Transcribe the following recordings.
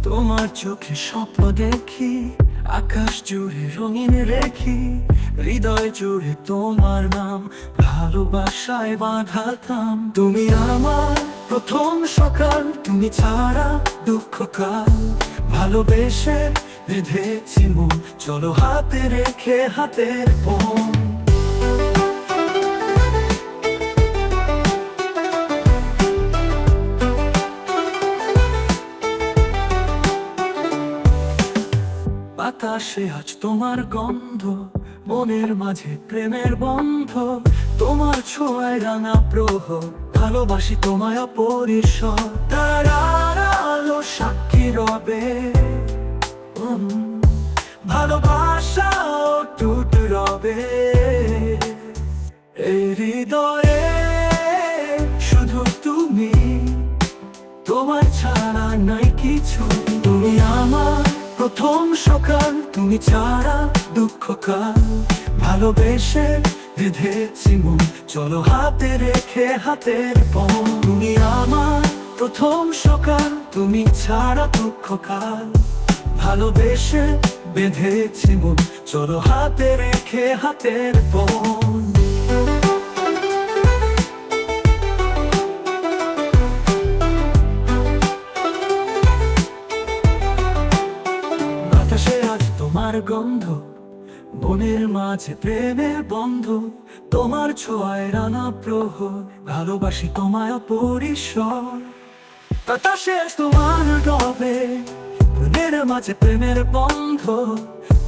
তোমার চোখে স্বপ্ন দেখি, আকাশ জুড়ে রঙিন রেখি, হৃদয় জুড়ে তোমার নাম, ভালোবাসায় বাঁধাতাম। তুমি আমার প্রথম সকাল, তুমি ছাড়া দুঃখ কাল, ভালোবেসে বেঁধেছি মন, চলো হাতে রেখে হাতের পণ। বাতাসে আজ তোমার গন্ধ, মনের মাঝে প্রেমের বন্ধ, তোমার ছোঁয়ায় রাঙা প্রহর, ভালোবাসি তোমায় অপরিসর। তারার আলো সাক্ষী রবে, ভালোবাসা অটুট রবে। এই হৃদয়ে শুধু তুমি, তোমার ছাড়া নাই কিছু। তুমি আমার প্রথম সকাল, তুমি ছাড়া দুঃখ কাল, ভালোবেসে বেঁধেছি মন, চলো হাতে রেখে হাতের পণ। তুমি আমার প্রথম সকাল, তুমি ছাড়া দুঃখ কাল, ভালোবেসে বেঁধেছি মন, চলো হাতে রেখে হাতের পণ। বাতাসে আজ তোমার গন্ধ, মনের মাঝে প্রেমের বন্ধ, তোমার ছোঁয়ায় রাঙা প্রহর, ভালোবাসি তোমায় অপরিসর। বাতাসে আজ তোমার রবে, মনের মাঝে প্রেমের বন্ধ,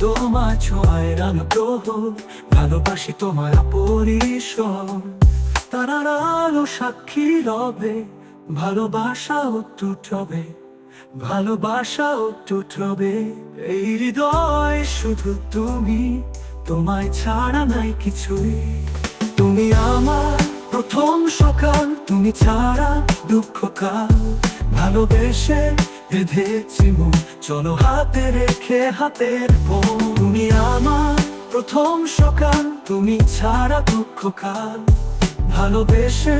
তোমার ছোঁয়ায় রাঙা প্রহর, ভালোবাসি তোমায় অপরিসর। তারার আলো সাক্ষী রবে, ভালোবাসা অটুট রবে, ভালোবাসা অটুট রবে। এই হৃদয় শুধু তুমি, তোমায় ছাড়া নাই কিছুই। তুমি আমার প্রথম সকাল, তুমি ছাড়া দুঃখ কাল, ভালোবেসে বেঁধেছি মন, চলো হাতে রেখে হাতের পণ। তুমি আমার প্রথম সকাল, তুমি ছাড়া দুঃখ কাল, ভালোবেসে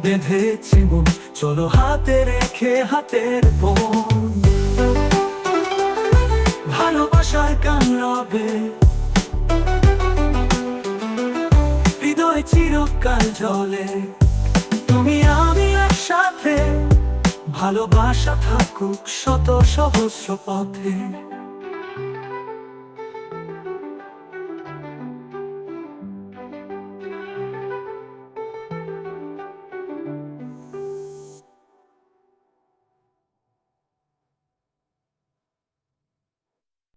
বেঁধেছি মন, চলো হাতে রেখে হাতের পণ। ভালোবাসার গান রবে, হৃদয় চিরকাল জ্বলে। তুমি আমি একসাথে, ভালোবাসা থাকুক শত সহস্র পথে।